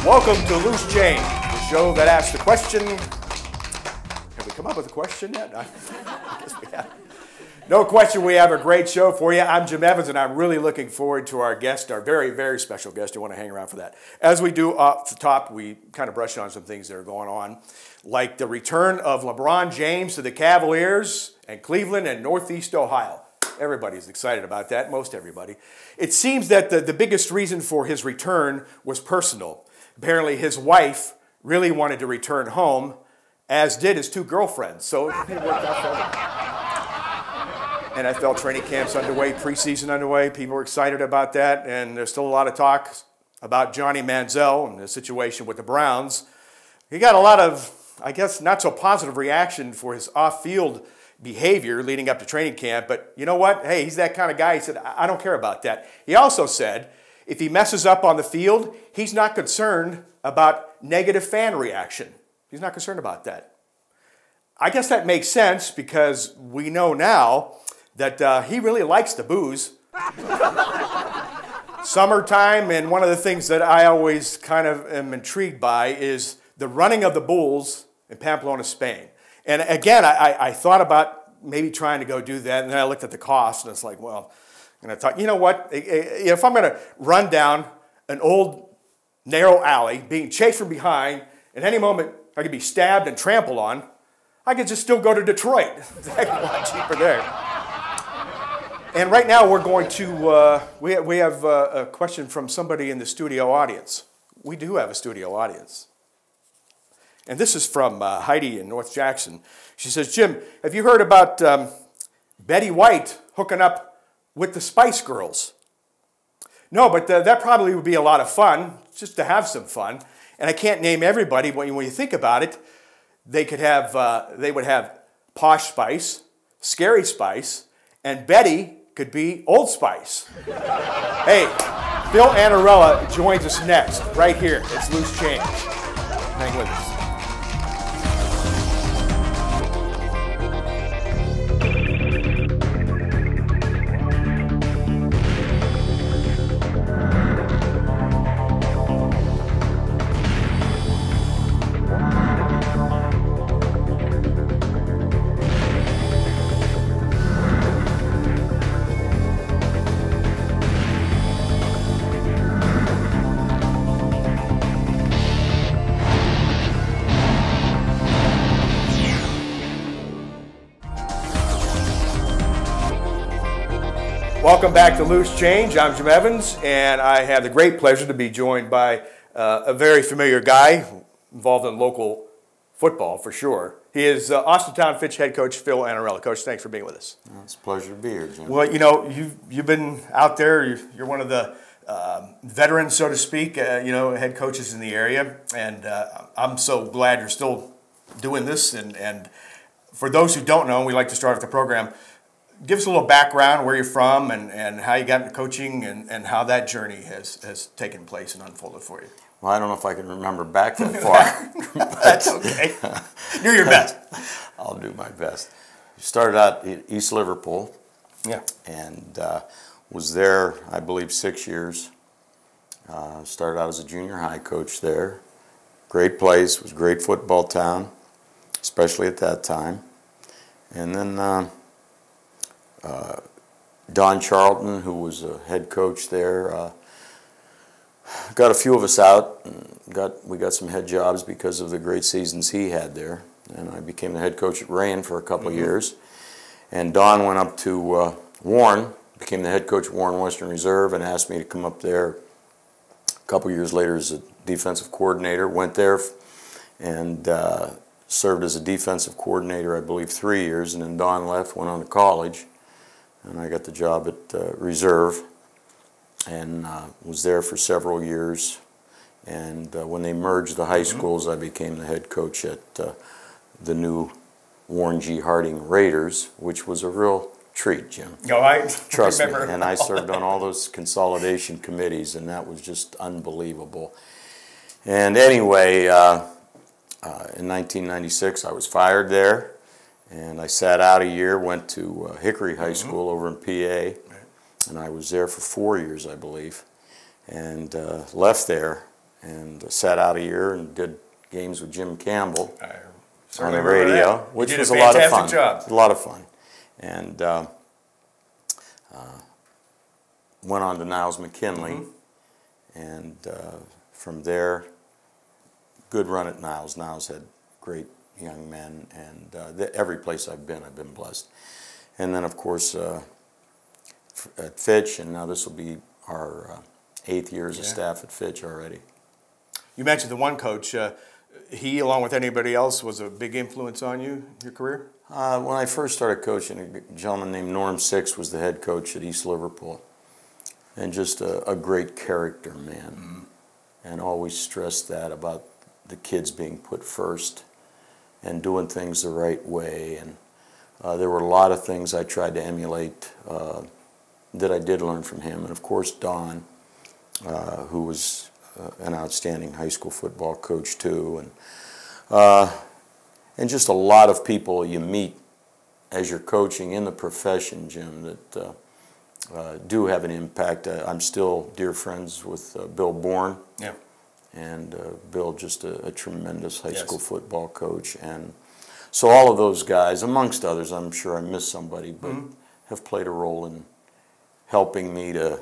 Welcome to Loose Change, the show that asks the question. Have we come up with a question yet? I guess we have. No question, we have a great show for you. I'm Jim Evans, and I'm really looking forward to our guest, our very, very special guest. You want to hang around for that. As we do off the top, we kind of brush on some things that are going on, like the return of LeBron James to the Cavaliers and Cleveland and Northeast Ohio. Everybody's excited about that, most everybody. It seems that the biggest reason for his return was personal. Apparently his wife really wanted to return home, as did his two girlfriends. So it worked out for them. NFL training camps underway, preseason underway. People are excited about that. And there's still a lot of talk about Johnny Manziel and the situation with the Browns. He got a lot of, I guess, not so positive reaction for his off-field behavior leading up to training camp. But you know what? Hey, he's that kind of guy. He said, I don't care about that. He also said, if he messes up on the field, he's not concerned about negative fan reaction. He's not concerned about that. I guess that makes sense because we know now that he really likes the booze. Summertime, and one of the things that I always kind of am intrigued by is the running of the bulls in Pamplona, Spain. And again, I thought about maybe trying to go do that, and then I looked at the cost, and it's like, well, and I thought, you know what? If I'm going to run down an old narrow alley, being chased from behind, at any moment I could be stabbed and trampled on, I could just still go to Detroit. It's a heck of a lot cheaper there. And right now we're going to, we have a question from somebody in the studio audience. We do have a studio audience. And this is from Heidi in North Jackson. She says, Jim, have you heard about Betty White hooking up with the Spice Girls? No, but that probably would be a lot of fun, just to have some fun. And I can't name everybody. When you think about it, they would have Posh Spice, Scary Spice, and Betty could be Old Spice. Hey, Phil Annarella joins us next, right here. It's Loose Change. Hang with us. Welcome back to Loose Change. I'm Jim Evans, and I have the great pleasure to be joined by a very familiar guy involved in local football, for sure. He is Austintown Fitch head coach Phil Annarella. Coach, thanks for being with us. It's a pleasure to be here, Jim. Well, you know, you've been out there. You're one of the veterans, so to speak, head coaches in the area, and I'm so glad you're still doing this. And for those who don't know, we like to start off the program. Give us a little background, where you're from, and how you got into coaching, and how that journey has taken place and unfolded for you. Well, I don't know if I can remember back that far. That's okay. Do your best. I'll do my best. Started out at East Liverpool. Yeah. And was there, I believe, 6 years. Started out as a junior high coach there. Great place. Was a great football town, especially at that time. And then Don Charlton, who was a head coach there, got a few of us out. And we got some head jobs because of the great seasons he had there. And I became the head coach at Rain for a couple of years. And Don went up to Warren, became the head coach at Warren Western Reserve, and asked me to come up there a couple of years later as a defensive coordinator. Went there and served as a defensive coordinator, I believe, 3 years. And then Don left, went on to college. And I got the job at Reserve and was there for several years. And when they merged the high schools, I became the head coach at the new Warren G. Harding Raiders, which was a real treat, Jim. No, I Trust me. remember. And I served on all those consolidation committees, and that was just unbelievable. And anyway, in 1996, I was fired there. And I sat out a year, went to Hickory High School over in PA, and I was there for 4 years, I believe, and left there and sat out a year and did games with Jim Campbell on the remember radio, that. which You did was a a lot of fantastic fun. job. A lot of fun. And went on to Niles McKinley, and from there, good run at Niles. Niles had great young men, and every place I've been blessed. And then, of course, at Fitch, and now this will be our 8th year as a staff at Fitch already. You mentioned the one coach. He, along with anybody else, was a big influence on you, your career? When I first started coaching, a gentleman named Norm Six was the head coach at East Liverpool, and just a great character man, and always stressed that about the kids being put first and doing things the right way. And there were a lot of things I tried to emulate that I did learn from him. And of course, Don, who was an outstanding high school football coach too, and just a lot of people you meet as you're coaching in the profession, Jim, that do have an impact. I'm still dear friends with Bill Bourne. Yeah. And Bill, just a tremendous high school football coach. And so all of those guys, amongst others, I'm sure I missed somebody, but have played a role in helping me to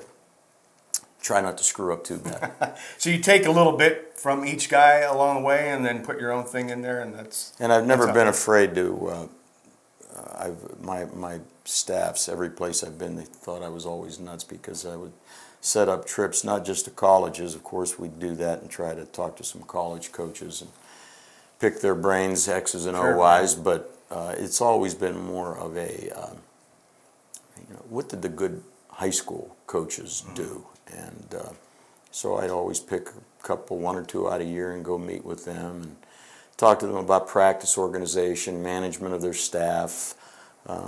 try not to screw up too bad. So you take a little bit from each guy along the way and then put your own thing in there, and that's... And I've never been afraid to... my staffs, every place I've been, they thought I was always nuts because I would set up trips, not just to colleges. Of course, we'd do that and try to talk to some college coaches and pick their brains, X's and O's, but it's always been more of a, what did the good high school coaches do? And so I'd always pick a couple, 1 or 2 out a year, and go meet with them and talk to them about practice organization, management of their staff,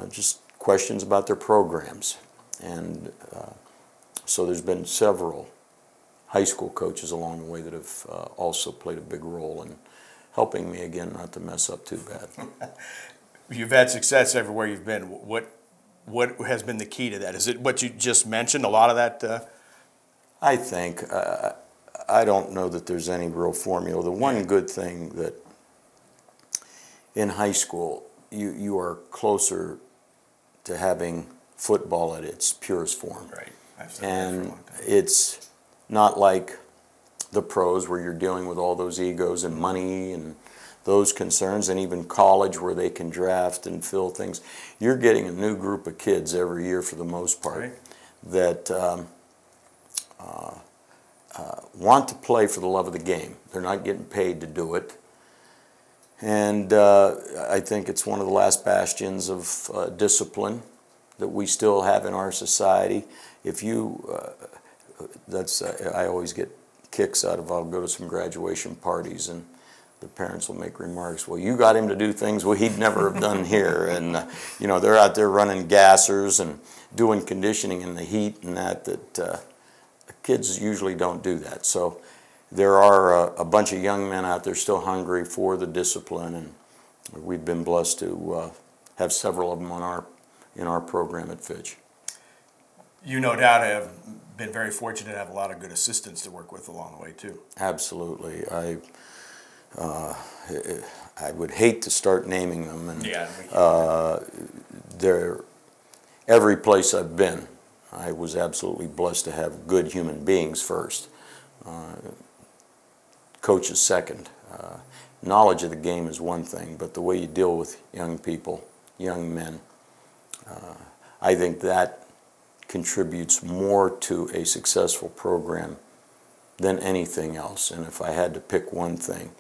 just questions about their programs. And so there's been several high school coaches along the way that have also played a big role in helping me, again, not to mess up too bad. You've had success everywhere you've been. What has been the key to that? Is it what you just mentioned, a lot of that? I think, I don't know that there's any real formula. The one good thing that in high school, you are closer to having football at its purest form. Right. And it's not like the pros where you're dealing with all those egos and money and those concerns, and even college where they can draft and fill things. You're getting a new group of kids every year for the most part that want to play for the love of the game. They're not getting paid to do it. And I think it's one of the last bastions of discipline that we still have in our society. If you, I always get kicks out of, I'll go to some graduation parties and the parents will make remarks, well, you got him to do things well he'd never have done here. And, they're out there running gassers and doing conditioning in the heat and that kids usually don't do that. So there are a bunch of young men out there still hungry for the discipline, and we've been blessed to have several of them in our program at Fitch. You no doubt have been very fortunate to have a lot of good assistants to work with along the way too. Absolutely. I would hate to start naming them, and every place I've been, I was absolutely blessed to have good human beings first. Coaches second. Knowledge of the game is one thing, but the way you deal with young people, young men, I think that contributes more to a successful program than anything else. And if I had to pick one thing,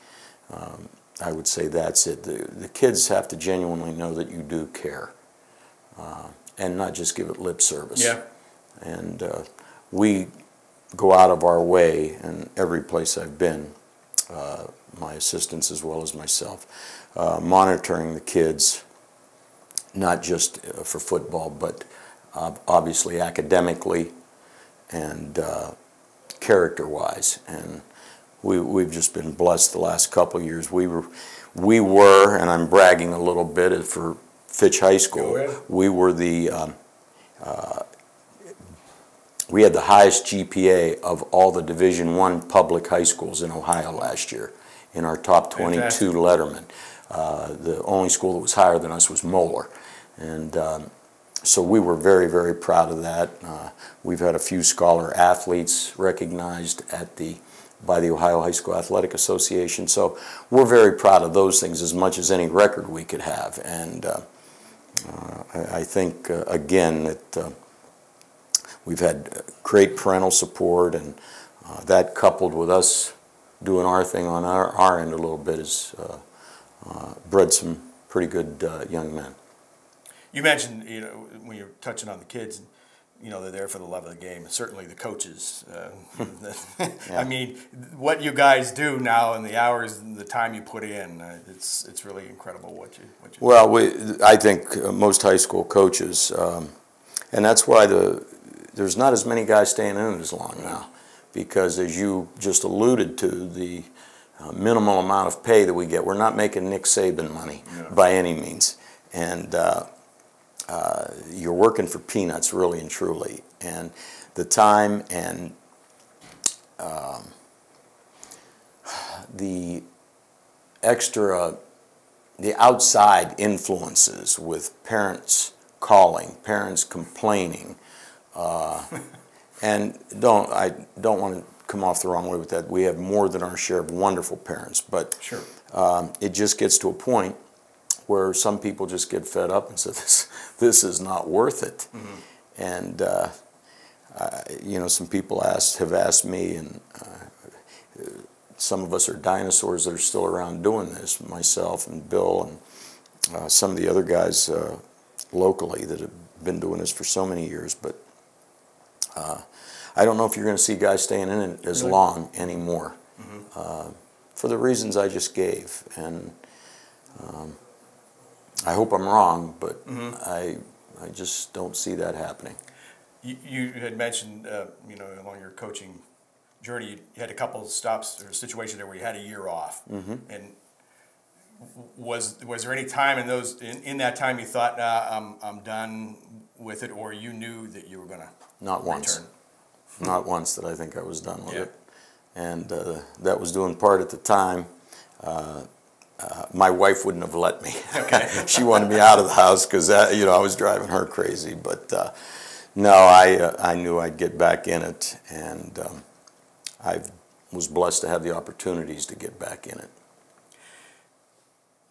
I would say that's it. The kids have to genuinely know that you do care, and not just give it lip service. Yeah. And we go out of our way in every place I've been, my assistants as well as myself, monitoring the kids, not just for football, but obviously academically and character-wise. And we've just been blessed the last couple of years. We were, and I'm bragging a little bit for Fitch High School, we were the we had the highest GPA of all the Division I public high schools in Ohio last year in our top 22 Fantastic. lettermen. The only school that was higher than us was Moeller. And so we were very, very proud of that. We've had a few scholar athletes recognized by the Ohio High School Athletic Association. So we're very proud of those things as much as any record we could have. And I think, again, that we've had great parental support, and that coupled with us doing our thing on our end a little bit has bred some pretty good young men. You mentioned, when you're touching on the kids, they're there for the love of the game. Certainly the coaches. Yeah. I mean, what you guys do now and the hours and the time you put in, it's really incredible what you do. Well, I think most high school coaches, and that's why there's not as many guys staying in as long now, because as you just alluded to, the minimal amount of pay that we get, we're not making Nick Saban money by any means. And you're working for peanuts, really and truly. And the time and the outside influences with parents calling, parents complaining, and I don't want to come off the wrong way with that. We have more than our share of wonderful parents, but sure. It just gets to a point where some people just get fed up and say, this is not worth it. Mm-hmm. And some people have asked me, and some of us are dinosaurs that are still around doing this, myself and Bill and some of the other guys locally that have been doing this for so many years, but I don't know if you're going to see guys staying in it as long anymore, for the reasons I just gave. And I hope I'm wrong, but I just don't see that happening. You had mentioned, along your coaching journey, you had a couple of stops or situations there where you had a year off. Mm-hmm. And was there any time in that time you thought, I'm done with it, or you knew that you were going to Not once. Not once did I think I was done with it. And that was doing part at the time. My wife wouldn't have let me. Okay. She wanted me out of the house because I was driving her crazy. But no, I knew I'd get back in it, and I was blessed to have the opportunities to get back in it.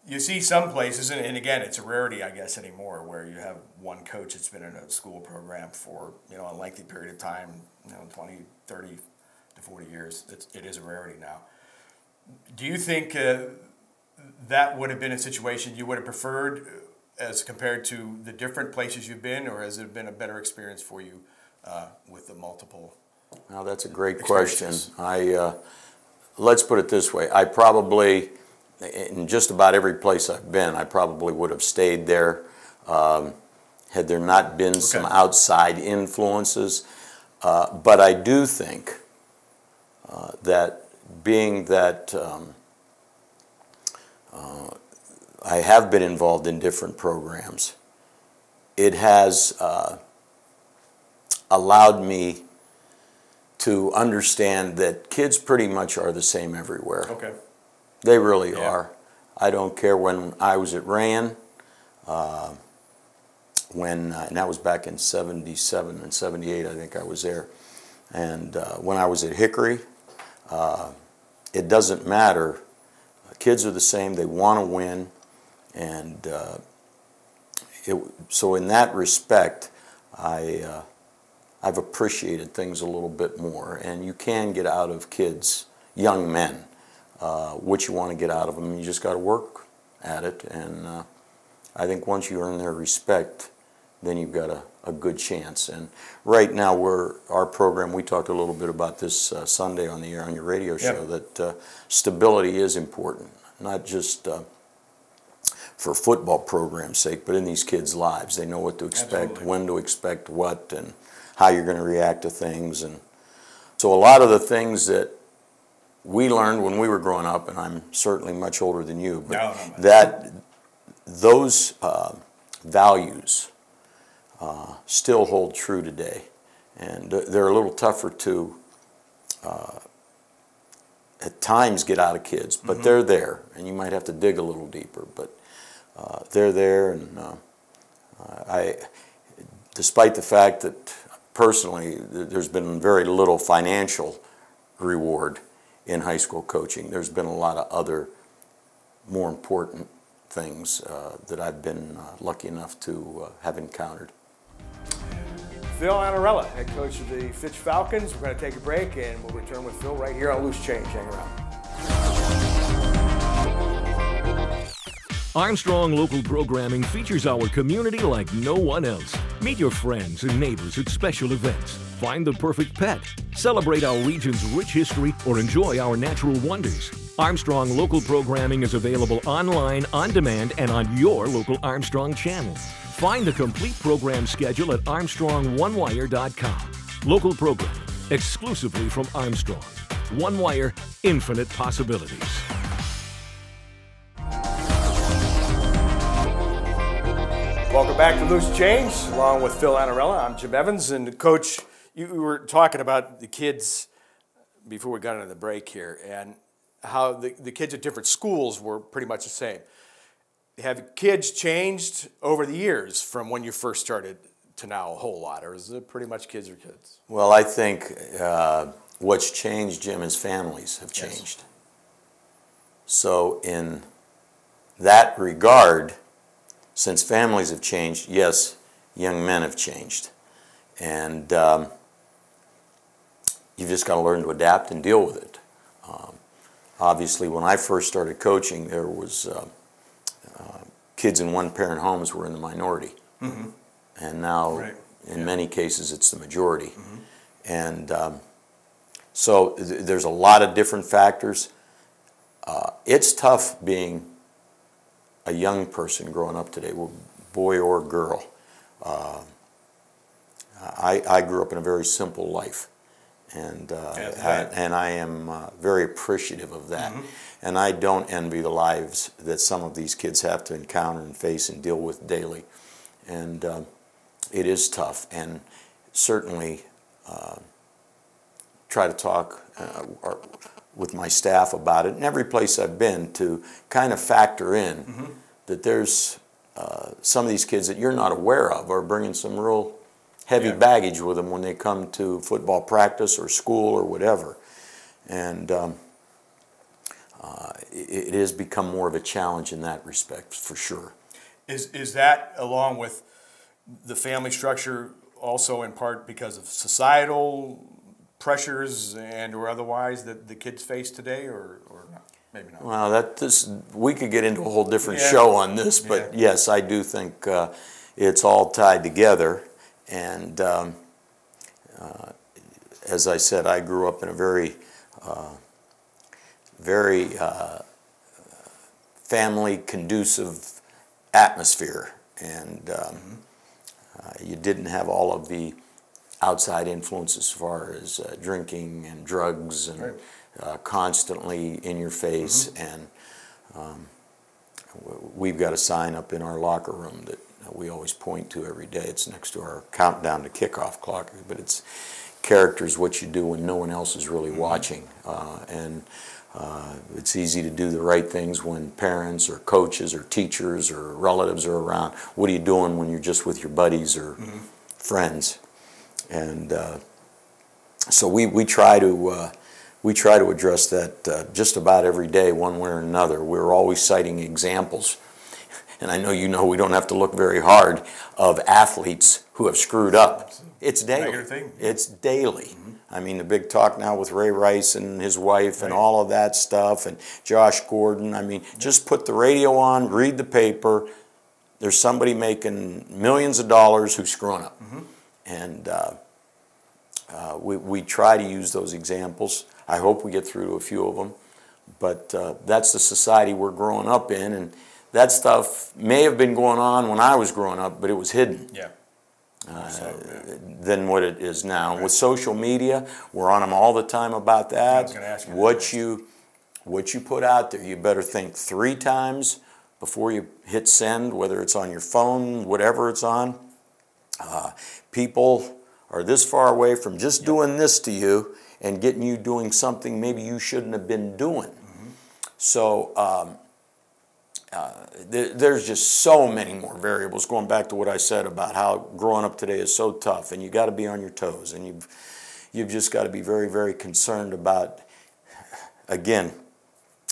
You see some places, and again, it's a rarity, I guess, anymore, where you have one coach that's been in a school program for a lengthy period of time, 20, 30 to 40 years. It is a rarity now. Do you think that would have been a situation you would have preferred as compared to the different places you've been, or has it been a better experience for you with the multiple? Now, that's a great question. Let's put it this way. I probably, in just about every place I've been, I probably would have stayed there had there not been some outside influences. But I do think that being that I have been involved in different programs, it has allowed me to understand that kids pretty much are the same everywhere. Okay. They really are. I don't care. When I was at Rand, and that was back in 77 and 78, I think I was there. And when I was at Hickory, it doesn't matter. Kids are the same. They want to win. And so in that respect, I've appreciated things a little bit more. And you can get out of kids, young men, what you want to get out of them. You just got to work at it. And I think once you earn their respect, then you've got a good chance. And right now, our program, we talked a little bit about this Sunday on the air on your radio show, that stability is important, not just for football program's sake, but in these kids' lives. They know what to expect, when to expect what, and how you're going to react to things. And so a lot of the things that we learned when we were growing up, and I'm certainly much older than you, but those values still hold true today. And they're a little tougher to, at times, get out of kids, but they're there, and you might have to dig a little deeper, but they're there, and despite the fact that personally there's been very little financial reward in high school coaching, there's been a lot of other more important things that I've been lucky enough to have encountered. Phil Annarella, head coach of the Fitch Falcons. We're going to take a break, and we'll return with Phil right here on Loose Change. Hang around. Armstrong Local Programming features our community like no one else. Meet your friends and neighbors at special events. Find the perfect pet. Celebrate our region's rich history or enjoy our natural wonders. Armstrong Local Programming is available online, on demand, and on your local Armstrong channel. Find the complete program schedule at ArmstrongOneWire.com. Local programming, exclusively from Armstrong. One Wire, infinite possibilities. Welcome back to Loose Change, along with Phil Annarella. I'm Jim Evans, and Coach, you were talking about the kids before we got into the break here, and how the kids at different schools were pretty much the same. Have kids changed over the years from when you first started to now a whole lot, or is it pretty much kids are kids? Well, I think what's changed, Jim, is families have changed. Yes. So in that regard, since families have changed, yes, young men have changed. And you've just got to learn to adapt and deal with it. Obviously, when I first started coaching, there was kids in one-parent homes were in the minority. And now, in many cases, it's the majority. And so there's a lot of different factors. It's tough being a young person growing up today, boy or girl. I grew up in a very simple life, and I am very appreciative of that. And I don't envy the lives that some of these kids have to encounter and face and deal with daily. And it is tough, and certainly try to talk with my staff about it, and every place I've been, to kind of factor in that there's some of these kids that you're not aware of are bringing some real heavy baggage with them when they come to football practice or school or whatever. And it has become more of a challenge in that respect, for sure. Is that, along with the family structure, also in part because of societal pressures and or otherwise that the kids face today, or not? Maybe not. Well, we could get into a whole different show on this, but yes, I do think it's all tied together. And as I said, I grew up in a very family-conducive atmosphere, and you didn't have all of the outside influence as far as drinking and drugs and constantly in your face. And we've got a sign up in our locker room that we always point to every day. It's next to our countdown to kickoff clock, but it's character's what you do when no one else is really watching. And it's easy to do the right things when parents or coaches or teachers or relatives are around. What are you doing when you're just with your buddies or friends? And so we try to address that just about every day, one way or another. We're always citing examples, and I know you know we don't have to look very hard, of athletes who have screwed up. It's daily. It's daily. I mean, the big talk now with Ray Rice and his wife and all of that stuff, and Josh Gordon. I mean, just put the radio on, read the paper. There's somebody making millions of dollars who's screwing up. And we try to use those examples. I hope we get through to a few of them. But that's the society we're growing up in. And that stuff may have been going on when I was growing up, but it was hidden. Than what it is now. With social media, we're on them all the time about that. I was going to ask you what you put out there, you better think 3 times before you hit send, whether it's on your phone, whatever it's on. People are this far away from just doing this to you and getting you doing something maybe you shouldn't have been doing. So there's just so many more variables, going back to what I said about how growing up today is so tough, and you got to be on your toes, and you've just got to be very, very concerned about, again,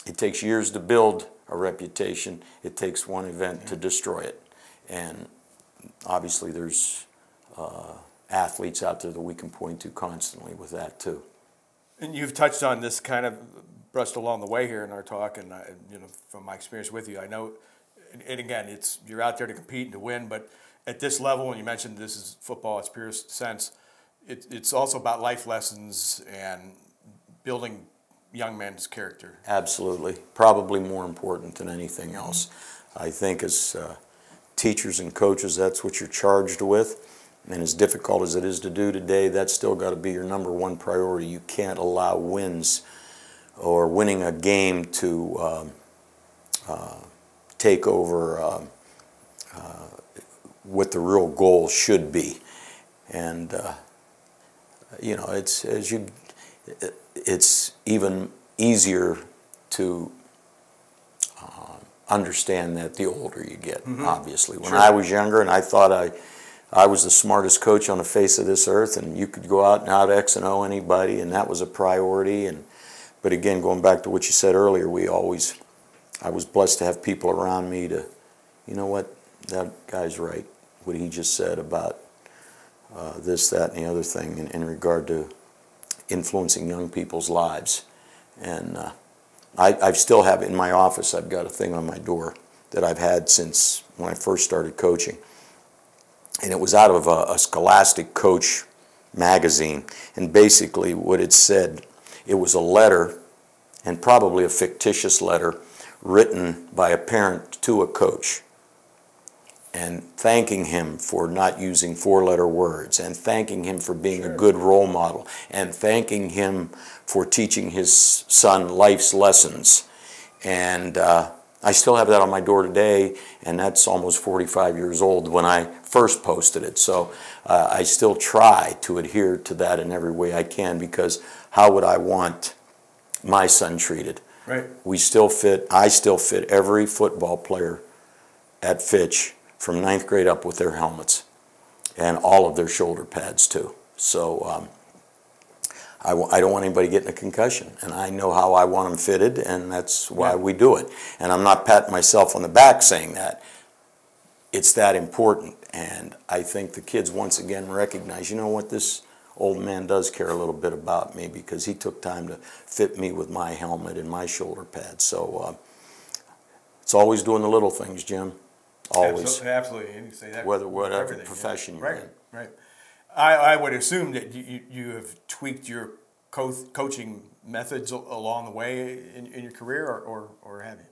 it takes years to build a reputation. It takes one event to destroy it. And obviously there's athletes out there that we can point to constantly with that too. And you've touched on this kind of brushed along the way here in our talk, and you know, from my experience with you, I know, and again, you're out there to compete and to win, but at this level, and you mentioned this is football, its purest sense, it's also about life lessons and building young men's character. Absolutely. Probably more important than anything else. I think as teachers and coaches, that's what you're charged with. And as difficult as it is to do today, that's still got to be your number one priority. You can't allow wins or winning a game to take over what the real goal should be. And you know, it's even easier to understand that the older you get, obviously. When I was younger and I thought I was the smartest coach on the face of this earth, and you could go out and out X and O anybody, and that was a priority. But again, going back to what you said earlier, I was blessed to have people around me to, you know what, that guy's right, what he just said about this, that, and the other thing in regard to influencing young people's lives. And I still have in my office, I've got a thing on my door that I've had since when I first started coaching. And it was out of a Scholastic Coach magazine. And basically what it said, it was a letter, and probably a fictitious letter, written by a parent to a coach, and thanking him for not using four-letter words, and thanking him for being a good role model, and thanking him for teaching his son life's lessons. And I still have that on my door today, and that's almost 45 years old when I first posted it. So I still try to adhere to that in every way I can, because how would I want my son treated? Right. I still fit every football player at Fitch from 9th grade up with their helmets and all of their shoulder pads too. So I don't want anybody getting a concussion, and I know how I want them fitted, and that's why we do it. And I'm not patting myself on the back saying that. It's that important, and I think the kids once again recognize, you know what, this old man does care a little bit about me, because he took time to fit me with my helmet and my shoulder pads. So it's always doing the little things, Jim. Always. Absolutely. And you say that whatever profession you're in. Right. I would assume that you have tweaked your coaching methods along the way in your career, or have you?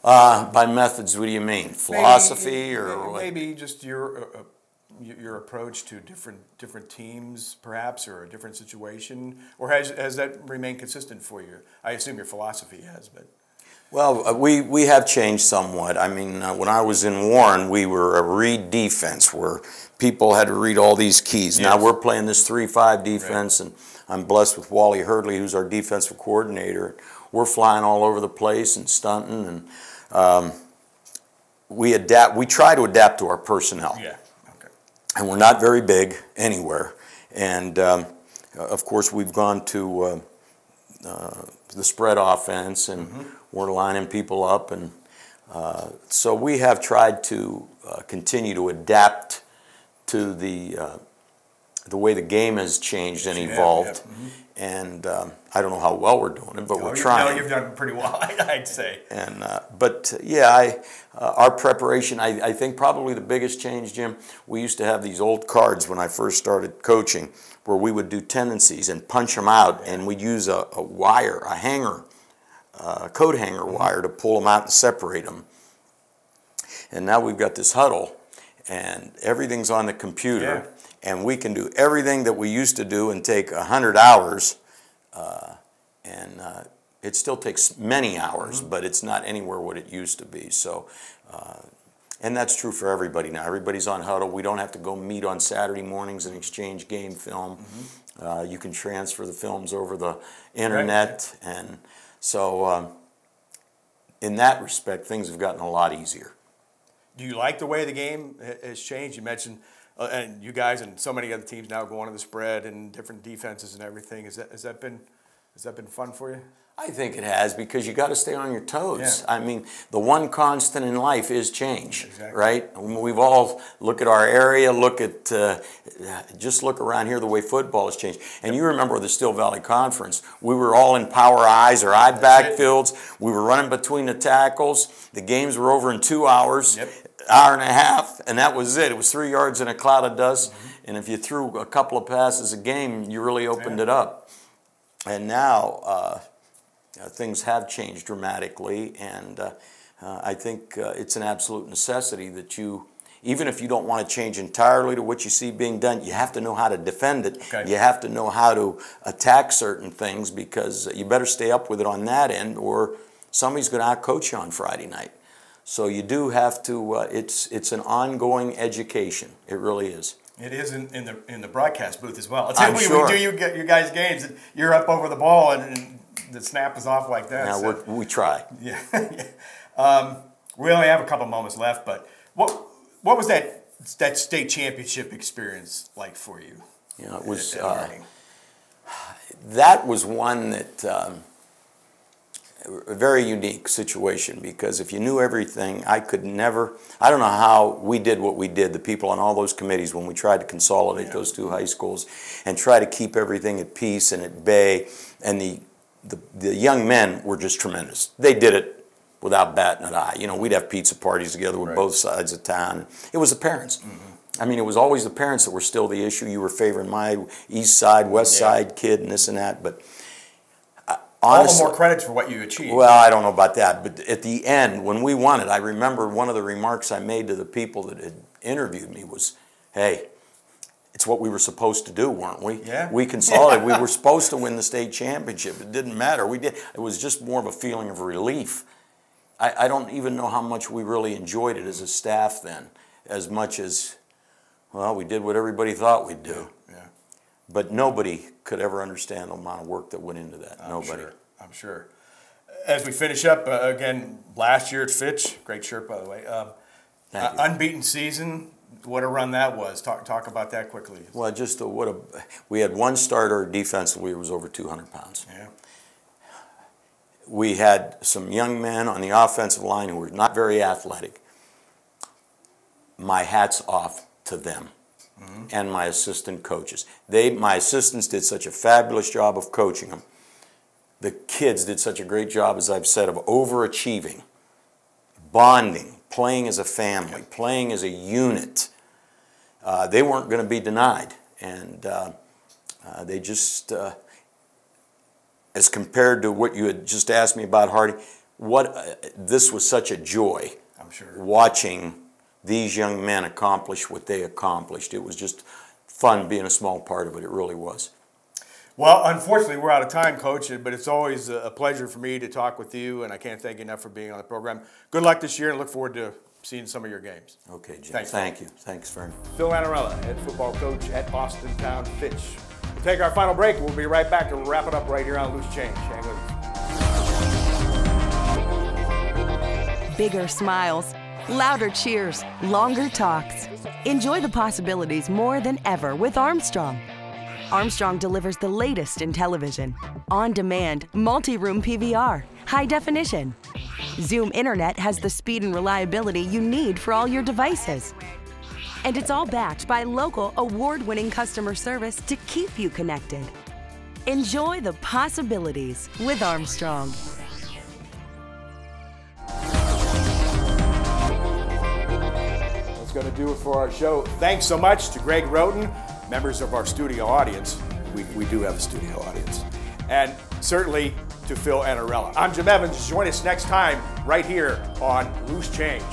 By methods, what do you mean? Philosophy, or maybe just your approach to different teams, perhaps, or a different situation, or has that remained consistent for you? I assume your philosophy has, but. Well, we have changed somewhat. I mean, when I was in Warren, we were a read defense where people had to read all these keys. Yes. Now we're playing this 3-5 defense, right. And I'm blessed with Wally Hurdley, who's our defensive coordinator. We're flying all over the place and stunting, and we try to adapt to our personnel. Yeah. Okay. And we're not very big anywhere. And of course, we've gone to the spread offense, and we're lining people up, and so we have tried to continue to adapt to the way the game has changed and evolved. And I don't know how well we're doing it, but we're trying. No, you've done pretty well, I'd say. And but yeah, our preparation, I think probably the biggest change, Jim, we used to have these old cards when I first started coaching, where we would do tendencies and punch them out, and we'd use a wire, a hanger, a coat hanger wire to pull them out and separate them. And now we've got this huddle, and everything's on the computer, and we can do everything that we used to do and take 100 hours, and it still takes many hours, but it's not anywhere what it used to be. So, And that's true for everybody now. Everybody's on huddle. We don't have to go meet on Saturday mornings and exchange game film. You can transfer the films over the internet. Right. And so in that respect, things have gotten a lot easier. Do you like the way the game has changed? You mentioned, and you guys and so many other teams now going to the spread and different defenses and everything. Has that been fun for you? I think it has, because you got to stay on your toes. Yeah. I mean, the one constant in life is change, right? We've all look at our area, just look around here the way football has changed. And you remember the Still Valley Conference. We were all in power eyes or eye backfields. We were running between the tackles. The games were over in 2 hours, hour and a half, and that was it. It was 3 yards in a cloud of dust. And if you threw a couple of passes a game, you really opened it up. And now things have changed dramatically, and I think it's an absolute necessity that you, even if you don't want to change entirely to what you see being done, you have to know how to defend it. Okay. You have to know how to attack certain things, because you better stay up with it on that end, or somebody's going to out-coach you on Friday night. So you do have to, it's an ongoing education. It really is. It is in the broadcast booth as well. I'll tell you, when we do you guys games, you're up over the ball and the snap is off like that. Now so. we try. Yeah. We only have a couple moments left, but what was that state championship experience like for you? You know, it was that was one that a very unique situation, because if you knew everything, I don't know how we did what we did, the people on all those committees, when we tried to consolidate those two high schools and try to keep everything at peace and at bay. And the young men were just tremendous. They did it without batting an eye. You know, we'd have pizza parties together with both sides of town. It was the parents. I mean, it was always the parents that were still the issue. You were favoring my east side, west side kid and this and that, but honestly, all the more credits for what you achieved. Well, I don't know about that, but at the end, when we won it, I remember one of the remarks I made to the people that had interviewed me was, hey, it's what we were supposed to do, weren't we? Yeah. We consolidated. We were supposed to win the state championship. It didn't matter. We did. It was just more of a feeling of relief. I don't even know how much we really enjoyed it as a staff then, as much as, well, we did what everybody thought we'd do. Yeah. But nobody could ever understand the amount of work that went into that. Nobody. I'm sure. As we finish up, again, last year at Fitch, great shirt, by the way. Unbeaten season. What a run that was. Talk about that quickly. Well, we had one starter defensively who was over 200 pounds. Yeah. We had some young men on the offensive line who were not very athletic. My hat's off to them and my assistant coaches. My assistants did such a fabulous job of coaching them. The kids did such a great job, as I've said, of overachieving, bonding, playing as a family, playing as a unit. They weren't going to be denied, and they just, as compared to what you had just asked me about, Hardy, this was such a joy. I'm sure. Watching these young men accomplish what they accomplished. It was just fun being a small part of it. It really was. Well, unfortunately, we're out of time, Coach, but it's always a pleasure for me to talk with you, and I can't thank you enough for being on the program. Good luck this year, and look forward to seeing some of your games. Okay, Jim. Thanks. Thank you. Thanks very much. Phil Annarella, head football coach at Austintown Fitch. We'll take our final break. We'll be right back to wrap it up right here on Loose Change. Hang with us. Bigger smiles, louder cheers, longer talks. Enjoy the possibilities more than ever with Armstrong. Armstrong delivers the latest in television, on-demand, multi-room PVR, high definition. Zoom Internet has the speed and reliability you need for all your devices. And it's all backed by local, award-winning customer service to keep you connected. Enjoy the possibilities with Armstrong. That's going to do it for our show. Thanks so much to Greg Roten, members of our studio audience. We do have a studio audience. And certainly to Phil Annarella. I'm Jim Evans. Join us next time right here on Loose Change.